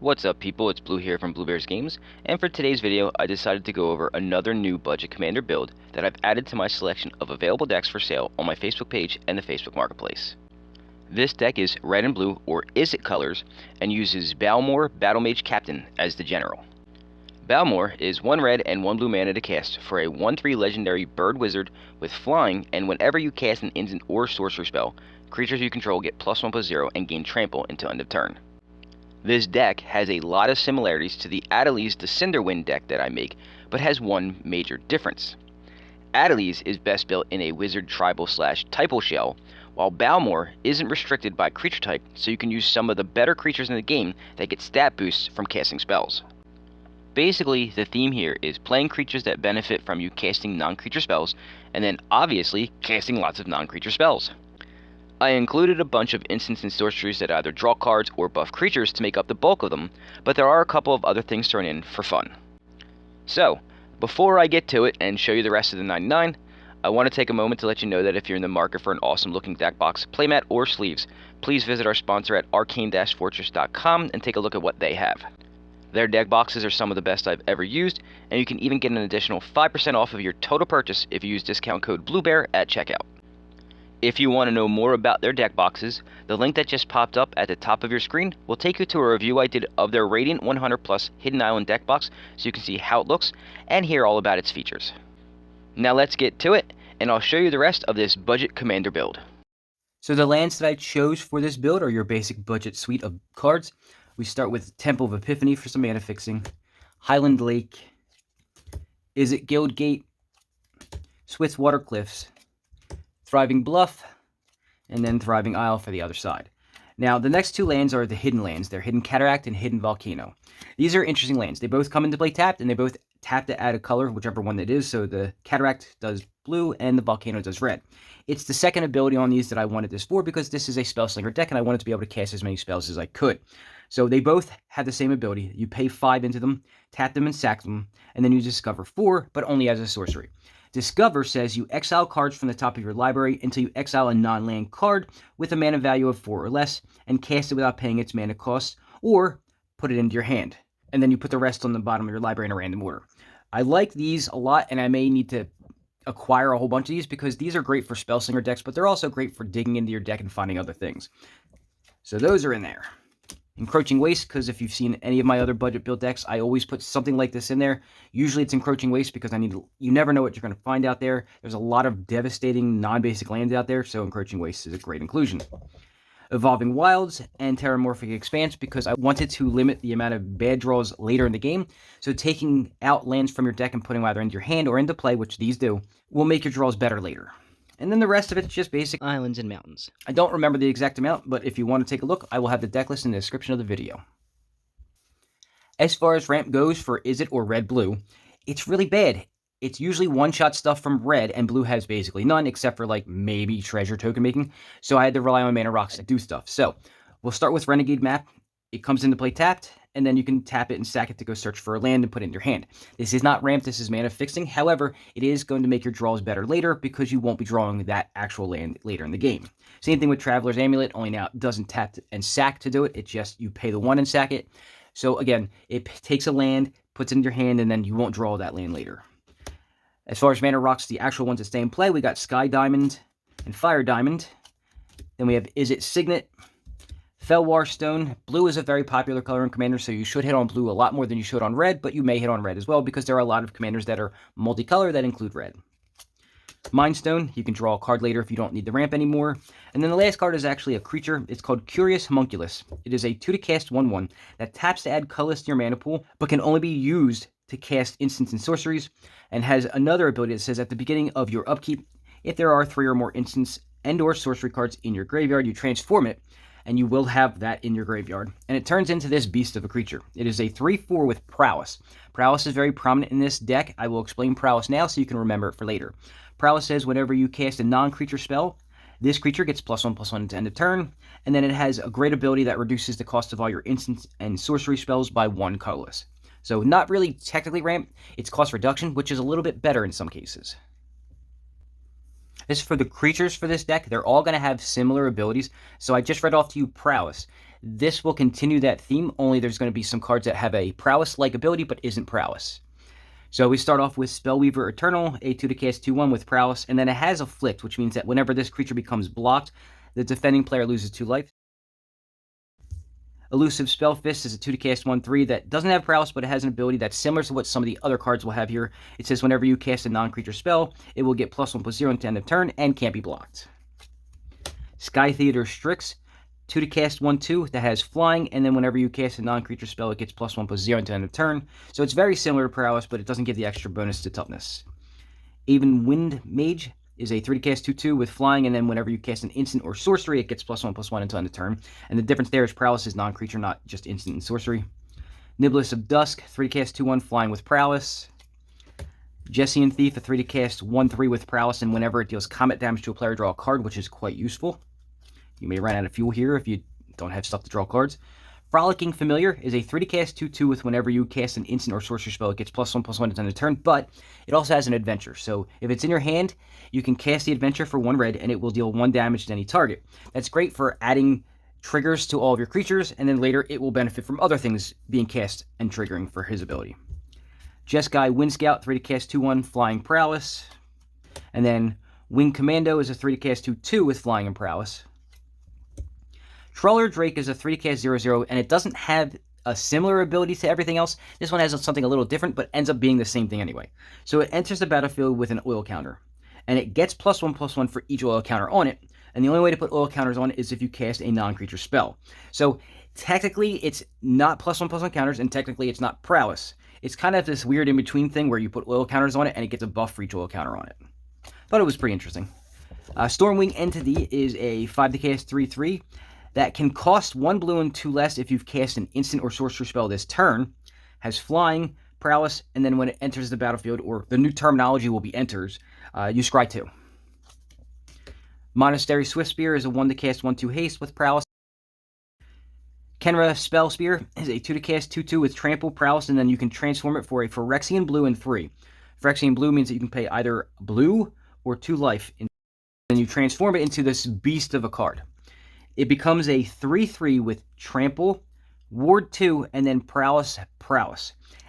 What's up people, it's Blue here from Blue Bears Games, and for today's video I decided to go over another new budget commander build that I've added to my selection of available decks for sale on my Facebook page and the Facebook Marketplace. This deck is red and blue, or is it colors, and uses Balmor Battlemage Captain as the general. Balmor is 1 red and 1 blue mana to cast for a 1/3 legendary bird wizard with flying, and whenever you cast an instant or sorcery spell, creatures you control get +1/+0 and gain trample until end of turn. This deck has a lot of similarities to the Adeliz the Cinderwind deck that I make, but has one major difference. Adeliz is best built in a wizard tribal / typal shell, while Balmor isn't restricted by creature type, so you can use some of the better creatures in the game that get stat boosts from casting spells. Basically, the theme here is playing creatures that benefit from you casting non-creature spells, and then obviously casting lots of non-creature spells. I included a bunch of instants and sorceries that either draw cards or buff creatures to make up the bulk of them, but there are a couple of other things thrown in for fun. So, before I get to it and show you the rest of the 99, I want to take a moment to let you know that if you're in the market for an awesome looking deck box, playmat, or sleeves, please visit our sponsor at arcane-fortress.com and take a look at what they have. Their deck boxes are some of the best I've ever used, and you can even get an additional 5% off of your total purchase if you use discount code BLUEBEAR at checkout. If you want to know more about their deck boxes, the link that just popped up at the top of your screen will take you to a review I did of their Radiant 100 Plus Hidden Island deck box, so you can see how it looks and hear all about its features. Now let's get to it, and I'll show you the rest of this budget commander build. So the lands that I chose for this build are your basic budget suite of cards. We start with Temple of Epiphany for some mana fixing, Highland Lake, Izzet Guildgate, Swith's Water Cliffs, Thriving Bluff, and then Thriving Isle for the other side. Now, the next two lands are the hidden lands. They're Hidden Cataract and Hidden Volcano. These are interesting lands. They both come into play tapped, and they both tap to add a color, whichever one it is. So the Cataract does blue, and the Volcano does red. It's the second ability on these that I wanted this for, because this is a Spellslinger deck, and I wanted to be able to cast as many spells as I could. So they both have the same ability. You pay 5 into them, tap them and sack them, and then you discover 4, but only as a sorcery. Discover says you exile cards from the top of your library until you exile a non-land card with a mana value of 4 or less, and cast it without paying its mana cost, or put it into your hand. And then you put the rest on the bottom of your library in a random order. I like these a lot, and I may need to acquire a whole bunch of these, because these are great for Spellslinger decks, but they're also great for digging into your deck and finding other things. So those are in there. Encroaching Waste, because if you've seen any of my other budget build decks, I always put something like this in there. Usually it's Encroaching Waste, because you never know what you're going to find out there. There's a lot of devastating non-basic lands out there, so Encroaching Waste is a great inclusion. Evolving Wilds and Terramorphic Expanse, because I wanted to limit the amount of bad draws later in the game. So taking out lands from your deck and putting them either into your hand or into play, which these do, will make your draws better later. And then the rest of it's just basic islands and mountains. I don't remember the exact amount, but if you want to take a look, I will have the deck list in the description of the video. As far as ramp goes for Izzet or red-blue, it's really bad. It's usually one-shot stuff from red, and blue has basically none, except for like maybe treasure token making, so I had to rely on mana rocks to do stuff. So, we'll start with Renegade Map. It comes into play tapped, and then you can tap it and sack it to go search for a land and put it in your hand. This is not ramp, this is mana fixing. However, it is going to make your draws better later, because you won't be drawing that actual land later in the game. Same thing with Traveler's Amulet, only now it doesn't tap and sack to do it. It's just you pay the 1 and sack it. So again, it takes a land, puts it in your hand, and then you won't draw that land later. As far as mana rocks, the actual ones that stay in play, we got Sky Diamond and Fire Diamond. Then we have Izzet Signet, Felwar Stone. Blue is a very popular color in Commander, so you should hit on blue a lot more than you should on red, but you may hit on red as well, because there are a lot of commanders that are multicolor that include red. Mind Stone, you can draw a card later if you don't need the ramp anymore. And then the last card is actually a creature. It's called Curious Homunculus. It is a 2 to cast 1/1 that taps to add colorless to your mana pool, but can only be used to cast instants and sorceries, and has another ability that says at the beginning of your upkeep, if there are 3 or more instants and or sorcery cards in your graveyard, you transform it, and you will have that in your graveyard. And it turns into this beast of a creature. It is a 3/4 with Prowess. Prowess is very prominent in this deck. I will explain Prowess now so you can remember it for later. Prowess says whenever you cast a non-creature spell, this creature gets +1/+1 to end of turn, and then it has a great ability that reduces the cost of all your instants and sorcery spells by 1 colorless. So not really technically ramp, it's cost reduction, which is a little bit better in some cases. As for the creatures for this deck, they're all going to have similar abilities, so I just read off to you Prowess. This will continue that theme, only there's going to be some cards that have a prowess-like ability but isn't prowess. So we start off with Spellweaver Eternal, a 2 to cast 2/1 with prowess, and then it has Afflict, which means that whenever this creature becomes blocked, the defending player loses 2 life. Elusive Spellfist is a 2 to cast 1/3 that doesn't have prowess, but it has an ability that's similar to what some of the other cards will have here. It says whenever you cast a non-creature spell, it will get +1/+0 until end of turn and can't be blocked. Sky Theater Strix, 2 to cast 1/2 that has flying, and then whenever you cast a non-creature spell, it gets +1/+0 until end of turn. So it's very similar to prowess, but it doesn't give the extra bonus to toughness. Even Wind Mage is a 3 to cast 2/2 with flying, and then whenever you cast an instant or sorcery, it gets +1/+1 until end of turn. And the difference there is prowess is non-creature, not just instant and sorcery. Niblis of Dusk, 3 to cast 2/1 flying with prowess. Jessian Thief, a 3 to cast 1/3 with prowess, and whenever it deals combat damage to a player, draw a card, which is quite useful. You may run out of fuel here if you don't have stuff to draw cards. Frolicking Familiar is a 3 to cast 2/2 with whenever you cast an instant or sorcery spell, it gets +1/+1 until end of turn, but it also has an adventure. So if it's in your hand, you can cast the adventure for 1 red, and it will deal 1 damage to any target. That's great for adding triggers to all of your creatures, and then later it will benefit from other things being cast and triggering for his ability. Jeskai Wind Scout, 3 to cast 2/1, flying prowess. And then Wing Commando is a 3 to cast 2/2 with flying and prowess. Trawler Drake is a 3 to cast 0/0, and it doesn't have a similar ability to everything else. This one has something a little different, but ends up being the same thing anyway. So it enters the battlefield with an oil counter, and it gets +1/+1 for each oil counter on it, and the only way to put oil counters on it is if you cast a non-creature spell. So technically, it's not +1/+1 counters, and technically it's not prowess. It's kind of this weird in-between thing where you put oil counters on it, and it gets a buff for each oil counter on it. Thought it was pretty interesting. Stormwing Entity is a 5 to cast 3/3. That can cost 1 blue and 2 less if you've cast an instant or sorcery spell this turn. Has flying, prowess, and then when it enters the battlefield, or the new terminology will be enters, you scry 2. Monastery Swiftspear is a 1 to cast 1/2 haste with prowess. Kenra Spellspear is a 2 to cast 2/2 with trample, prowess, and then you can transform it for a Phyrexian blue and 3. Phyrexian blue means that you can pay either blue or 2 life, and then you transform it into this beast of a card. It becomes a 3/3 with trample, ward 2, and then prowess.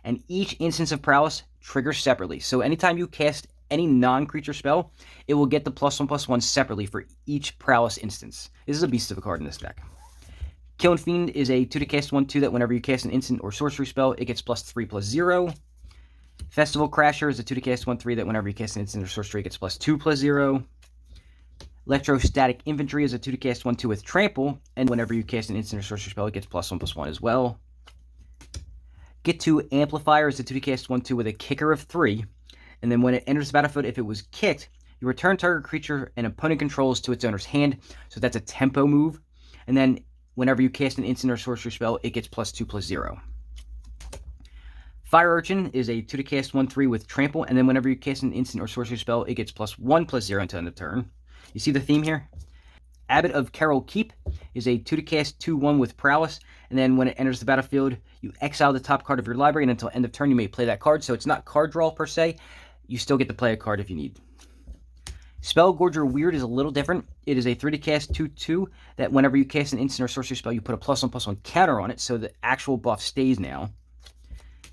And each instance of prowess triggers separately. So anytime you cast any non-creature spell, it will get the +1/+1 separately for each prowess instance. This is a beast of a card in this deck. Killing Fiend is a 2 to cast 1/2 that whenever you cast an instant or sorcery spell, it gets +3/+0. Festival Crasher is a 2 to cast 1/3 that whenever you cast an instant or sorcery, it gets +2/+0. Electrostatic Infantry is a 2 to cast 1/2 with trample, and whenever you cast an instant or sorcery spell, it gets +1/+1 as well. Get to Amplifier is a 2 to cast 1/2 with a kicker of 3, and then when it enters the battlefield, if it was kicked, you return target creature an opponent controls to its owner's hand, so that's a tempo move, and then whenever you cast an instant or sorcery spell, it gets +2/+0. Fire Urchin is a 2 to cast 1/3 with trample, and then whenever you cast an instant or sorcery spell, it gets +1/+0 until end of turn. You see the theme here? Abbot of Carol Keep is a 2 to cast 2/1 with prowess, and then when it enters the battlefield, you exile the top card of your library, and until end of turn, you may play that card. So it's not card draw per se. You still get to play a card if you need. Spellgorger Weird is a little different. It is a 3 to cast 2/2 that whenever you cast an instant or sorcery spell, you put a +1/+1 counter on it, so the actual buff stays now.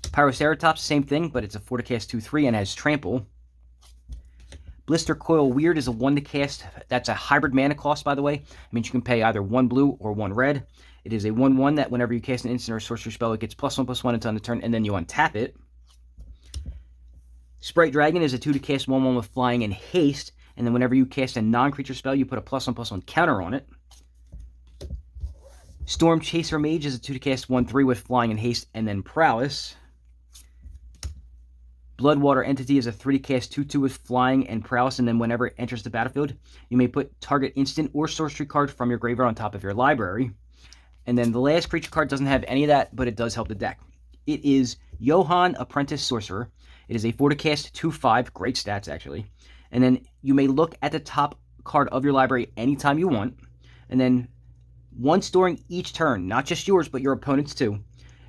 Pyroceratops, same thing, but it's a 4 to cast 2/3 and has trample. Blister Coil Weird is a 1 to cast. That's a hybrid mana cost, by the way. It means you can pay either 1 blue or 1 red. It is a 1/1 that whenever you cast an instant or sorcery spell, it gets +1/+1 until end of turn, and then you untap it. Sprite Dragon is a 2 to cast 1/1 with flying and haste, and then whenever you cast a non-creature spell, you put a +1/+1 counter on it. Storm Chaser Mage is a 2 to cast 1/3 with flying and haste, and then prowess. Bloodwater Entity is a 3 to cast 2/2 with flying and prowess, and then whenever it enters the battlefield, you may put target instant or sorcery card from your graveyard on top of your library. And then the last creature card doesn't have any of that, but it does help the deck. It is Johann Apprentice Sorcerer. It is a 4 to cast 2/5, great stats actually. And then you may look at the top card of your library anytime you want, and then once during each turn, not just yours, but your opponent's too,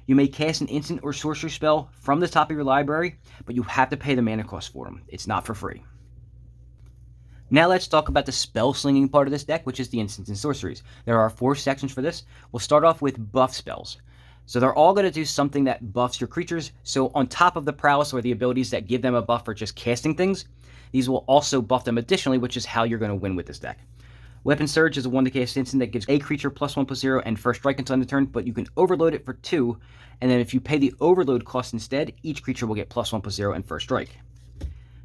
you may cast an instant or sorcery spell from the top of your library, but you have to pay the mana cost for them. It's not for free. Now let's talk about the spell slinging part of this deck, which is the instants and sorceries. There are 4 sections for this. We'll start off with buff spells. So they're all going to do something that buffs your creatures. So on top of the prowess or the abilities that give them a buff for just casting things, these will also buff them additionally, which is how you're going to win with this deck. Weapon Surge is a 1-cast instant that gives a creature +1/+0 and first strike until end of turn, but you can overload it for 2, and then if you pay the overload cost instead, each creature will get +1/+0 and first strike.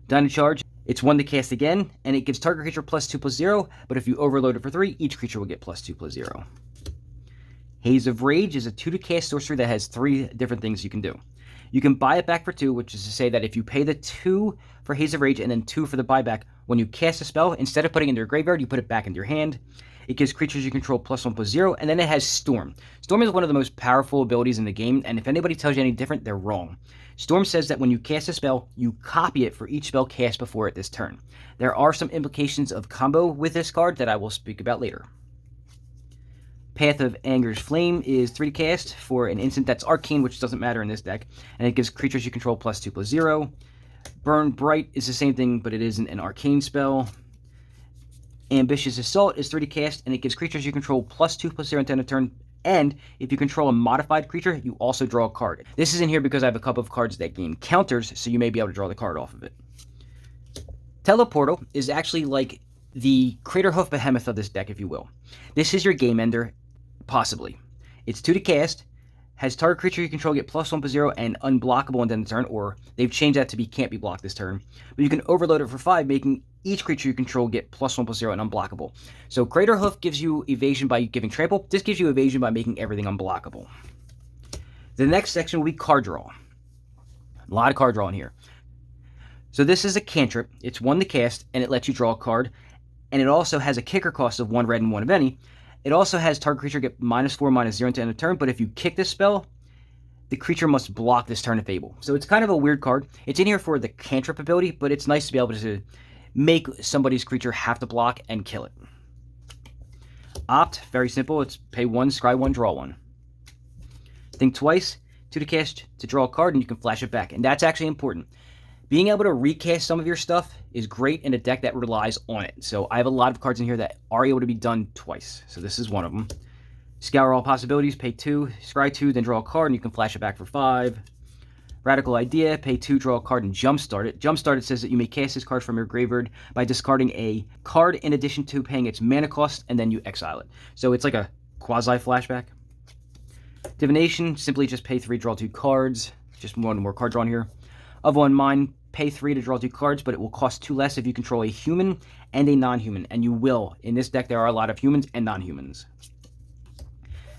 Dino Charge, it's 1 to cast again, and it gives target creature +2/+0, but if you overload it for 3, each creature will get +2/+0. Haze of Rage is a 2 to cast sorcery that has 3 different things you can do. You can buy it back for 2, which is to say that if you pay the 2 for Haze of Rage and then 2 for the buyback, when you cast a spell, instead of putting it into your graveyard, you put it back into your hand. It gives creatures you control +1/+0, and then it has Storm. Storm is one of the most powerful abilities in the game, and if anybody tells you any different, they're wrong. Storm says that when you cast a spell, you copy it for each spell cast before it this turn. There are some implications of combo with this card that I will speak about later. Path of Anger's Flame is 3 to cast for an instant that's arcane, which doesn't matter in this deck, and it gives creatures you control +2/+0. Burn Bright is the same thing, but it isn't an arcane spell. Ambitious Assault is 3 to cast, and it gives creatures you control +2/+0 until end of turn, and if you control a modified creature, you also draw a card. This is in here because I have a couple of cards that gain counters, so you may be able to draw the card off of it. Teleportal is actually like the Craterhoof Behemoth of this deck, if you will. This is your game ender, possibly. It's 2 to cast, has target creature you control get +1/+0 and unblockable until end of turn, or they've changed that to be can't be blocked this turn. But you can overload it for 5, making each creature you control get +1/+0 and unblockable. So Craterhoof gives you evasion by giving trample. This gives you evasion by making everything unblockable. The next section will be card draw. A lot of card draw in here. So this is a cantrip. It's 1 to cast, and it lets you draw a card. And it also has a kicker cost of 1 red and 1 of any. It also has target creature get -4/-0 until end of turn, but if you kick this spell, the creature must block this turn if able. So it's kind of a weird card. It's in here for the cantrip ability, but it's nice to be able to make somebody's creature have to block and kill it. Opt, very simple. It's pay 1, scry 1, draw 1. Think twice, 2 to cast to draw a card, and you can flash it back. And that's actually important. Being able to recast some of your stuff is great in a deck that relies on it. So I have a lot of cards in here that are able to be done twice. So this is one of them. Scour all possibilities, pay 2, scry 2, then draw a card, and you can flash it back for 5. Radical Idea, pay 2, draw a card, and jumpstart it. Jumpstart it says that you may cast this card from your graveyard by discarding a card in addition to paying its mana cost, and then you exile it. So it's like a quasi-flashback. Divination, simply just pay 3, draw 2 cards. Just one more card drawn here. Of One Mind, pay 3 to draw 2 cards, but it will cost 2 less if you control a human and a non-human, and you will. In this deck, there are a lot of humans and non-humans.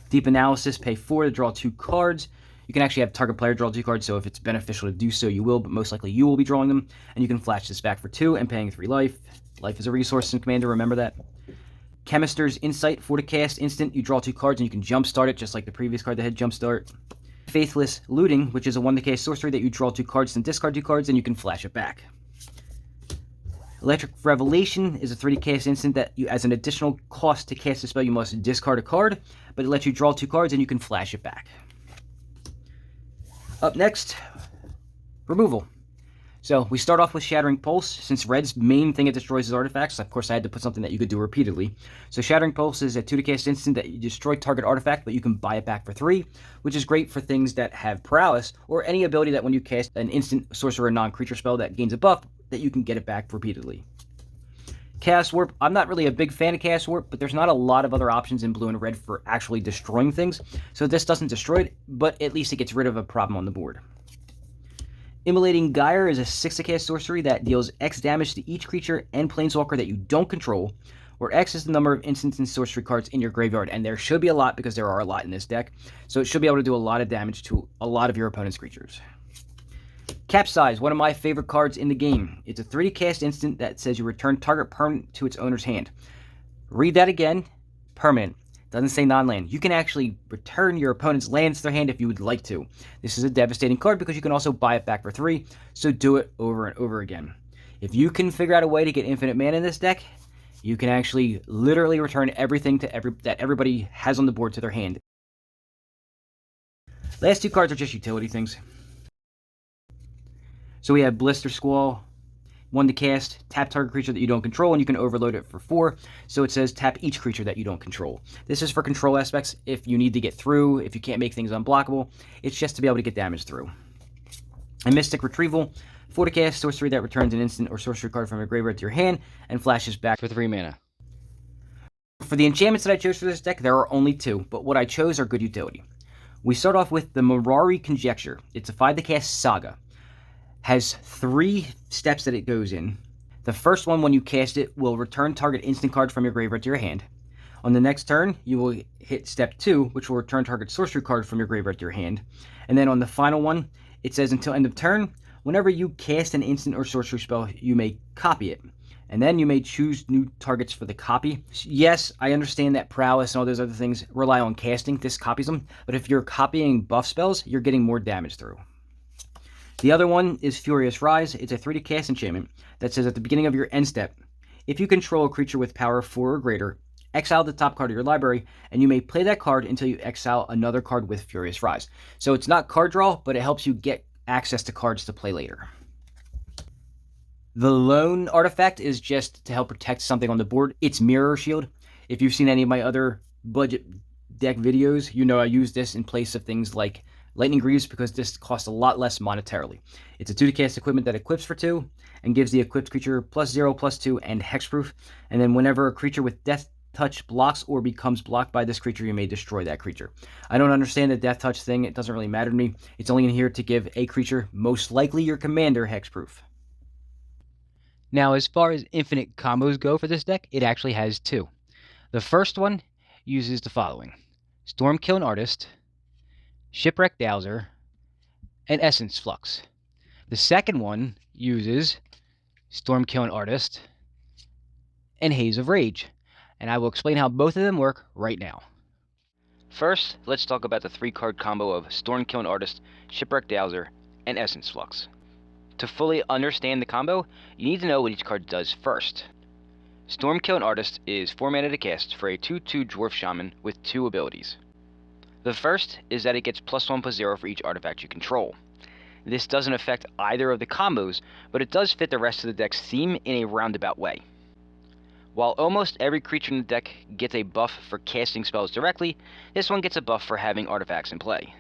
Deep Analysis, pay 4 to draw 2 cards. You can actually have target player draw 2 cards, so if it's beneficial to do so, you will, but most likely you will be drawing them. And you can flash this back for 2 and paying 3 life. Life is a resource in Commander, remember that. Chemister's Insight, 4 to cast, instant, you draw 2 cards, and you can jumpstart it, just like the previous card that had jumpstart. Faithless Looting, which is a 1 to cast sorcery that you draw 2 cards and discard 2 cards, and you can flash it back. Electric Revelation is a 3 to cast instant that you, as an additional cost to cast a spell, you must discard a card, but it lets you draw 2 cards and you can flash it back. Up next, removal. So we start off with Shattering Pulse. Since red's main thing it destroys is artifacts, of course I had to put something that you could do repeatedly. So Shattering Pulse is a 2 to cast instant that you destroy target artifact, but you can buy it back for 3, which is great for things that have prowess, or any ability that when you cast an instant sorcerer non-creature spell that gains a buff, that you can get it back repeatedly. Chaos Warp, I'm not really a big fan of Chaos Warp, but there's not a lot of other options in blue and red for actually destroying things, so this doesn't destroy it, but at least it gets rid of a problem on the board. Immolating Gyre is a 6 to cast sorcery that deals X damage to each creature and planeswalker that you don't control, where X is the number of instants and sorcery cards in your graveyard, and there should be a lot because there are a lot in this deck, so it should be able to do a lot of damage to a lot of your opponent's creatures. Capsize, one of my favorite cards in the game. It's a 3 to cast instant that says you return target permanent to its owner's hand. Read that again. Permanent. Doesn't say non-land. You can actually return your opponent's lands to their hand if you would like to. This is a devastating card because you can also buy it back for 3, so do it over and over again. If you can figure out a way to get infinite mana in this deck, you can actually literally return everything to that everybody has on the board to their hand. Last 2 cards are just utility things. So we have Blister Squall. 1 to cast, tap target creature that you don't control, and you can overload it for 4. So it says tap each creature that you don't control. This is for control aspects. If you need to get through, if you can't make things unblockable, it's just to be able to get damage through. And Mystic Retrieval, 4 to cast, sorcery that returns an instant or sorcery card from your graveyard to your hand and flashes back for 3 mana. For the enchantments that I chose for this deck, there are only 2, but what I chose are good utility. We start off with the Mirari Conjecture. It's a 5 to cast Saga. Has 3 steps that it goes in. The first one, when you cast it, will return target instant card from your graveyard to your hand. On the next turn, you will hit step 2, which will return target sorcery card from your graveyard to your hand. And then on the final one, it says until end of turn, whenever you cast an instant or sorcery spell, you may copy it. And then you may choose new targets for the copy. Yes, I understand that prowess and all those other things rely on casting. This copies them. But if you're copying buff spells, you're getting more damage through. The other one is Furious Rise. It's a 3 to cast enchantment that says at the beginning of your end step, if you control a creature with power 4 or greater, exile the top card of your library, and you may play that card until you exile another card with Furious Rise. So it's not card draw, but it helps you get access to cards to play later. The lone artifact is just to help protect something on the board. It's Mirror Shield. If you've seen any of my other budget deck videos, you know I use this in place of things like Lightning Greaves because this costs a lot less monetarily. It's a 2 to cast equipment that equips for 2 and gives the equipped creature +0, +2, and hexproof. And then whenever a creature with Death Touch blocks or becomes blocked by this creature, you may destroy that creature. I don't understand the Death Touch thing. It doesn't really matter to me. It's only in here to give a creature, most likely your commander, hexproof. Now, as far as infinite combos go for this deck, it actually has 2. The first one uses the following: Stormkiln Artist, Shipwreck Dowser, and Essence Flux. The second one uses Stormkiln Artist and Haze of Rage, and I will explain how both of them work right now. First, let's talk about the 3-card combo of Stormkiln Artist, Shipwreck Dowser, and Essence Flux. To fully understand the combo, you need to know what each card does first. Stormkiln Artist is 4 mana to cast for a 2/2 Dwarf Shaman with 2 abilities. The first is that it gets +1/+0 for each artifact you control. This doesn't affect either of the combos, but it does fit the rest of the deck's theme in a roundabout way. While almost every creature in the deck gets a buff for casting spells directly, this one gets a buff for having artifacts in play.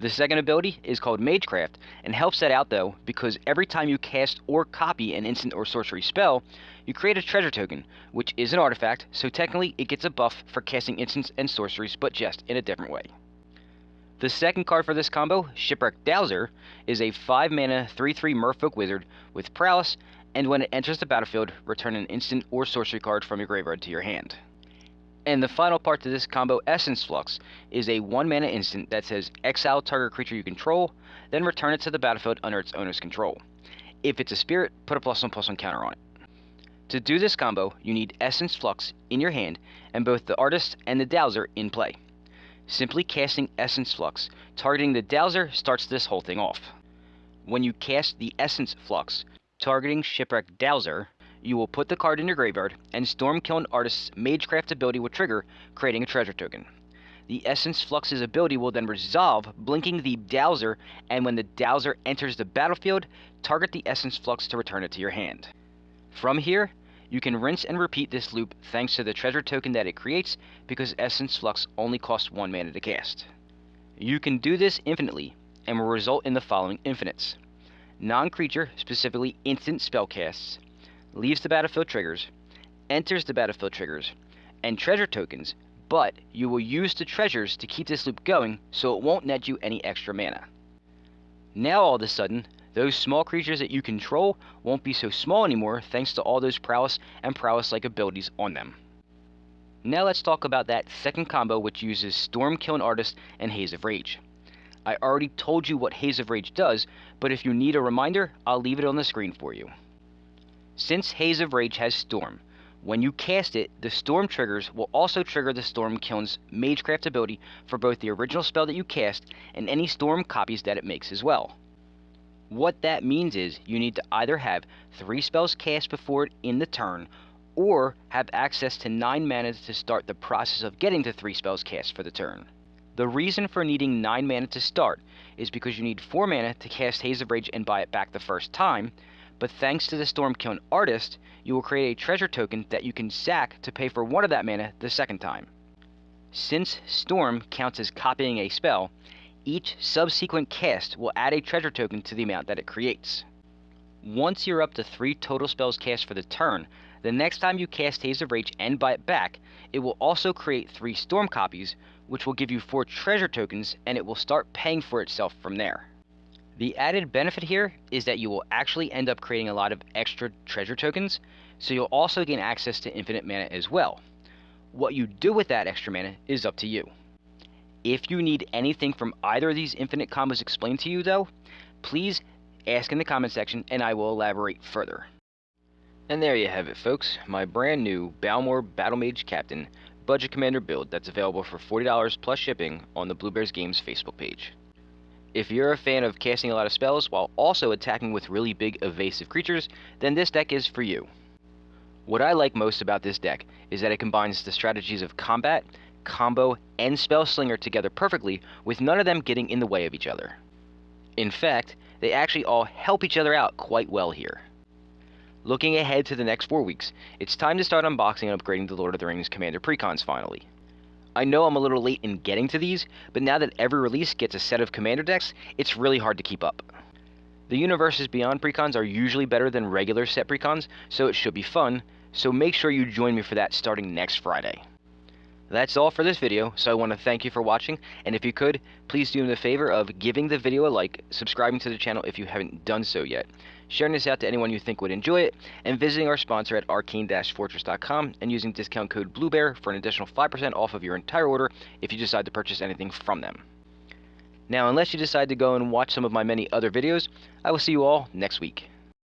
The second ability is called Magecraft, and helps that out though, because every time you cast or copy an instant or sorcery spell, you create a treasure token, which is an artifact, so technically it gets a buff for casting instants and sorceries, but just in a different way. The second card for this combo, Shipwreck Dowser, is a 5 mana 3/3 Merfolk Wizard with prowess, and when it enters the battlefield, return an instant or sorcery card from your graveyard to your hand. And the final part to this combo, Essence Flux, is a 1 mana instant that says exile target creature you control, then return it to the battlefield under its owner's control. If it's a spirit, put a +1/+1 counter on it. To do this combo, you need Essence Flux in your hand and both the Artist and the Dowser in play. Simply casting Essence Flux, targeting the Dowser starts this whole thing off. When you cast the Essence Flux, targeting Shipwreck Dowser, you will put the card in your graveyard, and Stormkiln Artist's Magecraft ability will trigger, creating a treasure token. The Essence Flux's ability will then resolve, blinking the Dowser, and when the Dowser enters the battlefield, target the Essence Flux to return it to your hand. From here, you can rinse and repeat this loop thanks to the treasure token that it creates, because Essence Flux only costs 1 mana to cast. You can do this infinitely, and will result in the following infinites: non-creature, specifically instant spellcasts, leaves the battlefield triggers, enters the battlefield triggers, and treasure tokens, but you will use the treasures to keep this loop going, so it won't net you any extra mana. Now all of a sudden, those small creatures that you control won't be so small anymore thanks to all those prowess and prowess-like abilities on them. Now let's talk about that second combo, which uses Stormkiln Artist and Haze of Rage. I already told you what Haze of Rage does, but if you need a reminder, I'll leave it on the screen for you. Since Haze of Rage has Storm, when you cast it, the Storm triggers will also trigger the Stormkiln's Magecraft ability for both the original spell that you cast and any Storm copies that it makes as well. What that means is you need to either have 3 spells cast before it in the turn, or have access to 9 mana to start the process of getting to 3 spells cast for the turn. The reason for needing 9 mana to start is because you need 4 mana to cast Haze of Rage and buy it back the first time, but thanks to the Stormkiln Artist, you will create a treasure token that you can sack to pay for 1 of that mana the second time. Since Storm counts as copying a spell, each subsequent cast will add a treasure token to the amount that it creates. Once you're up to 3 total spells cast for the turn, the next time you cast Haze of Rage and buy it back, it will also create 3 Storm copies, which will give you 4 treasure tokens, and it will start paying for itself from there. The added benefit here is that you will actually end up creating a lot of extra treasure tokens, so you'll also gain access to infinite mana as well. What you do with that extra mana is up to you. If you need anything from either of these infinite combos explained to you though, please ask in the comment section and I will elaborate further. And there you have it folks, my brand new Balmor Battlemage Captain budget commander build that's available for $40 plus shipping on the Blue Bears Games Facebook page. If you're a fan of casting a lot of spells while also attacking with really big evasive creatures, then this deck is for you. What I like most about this deck is that it combines the strategies of combat, combo, and Spellslinger together perfectly, with none of them getting in the way of each other. In fact, they actually all help each other out quite well here. Looking ahead to the next 4 weeks, it's time to start unboxing and upgrading the Lord of the Rings Commander Precons finally. I know I'm a little late in getting to these, but now that every release gets a set of Commander decks, it's really hard to keep up. The Universes Beyond Precons are usually better than regular set Precons, so it should be fun, so make sure you join me for that starting next Friday. That's all for this video, so I want to thank you for watching, and if you could, please do me the favor of giving the video a like, subscribing to the channel if you haven't done so yet, sharing this out to anyone you think would enjoy it, and visiting our sponsor at arcane-fortress.com and using discount code BLUEBEAR for an additional 5% off of your entire order if you decide to purchase anything from them. Now, unless you decide to go and watch some of my many other videos, I will see you all next week.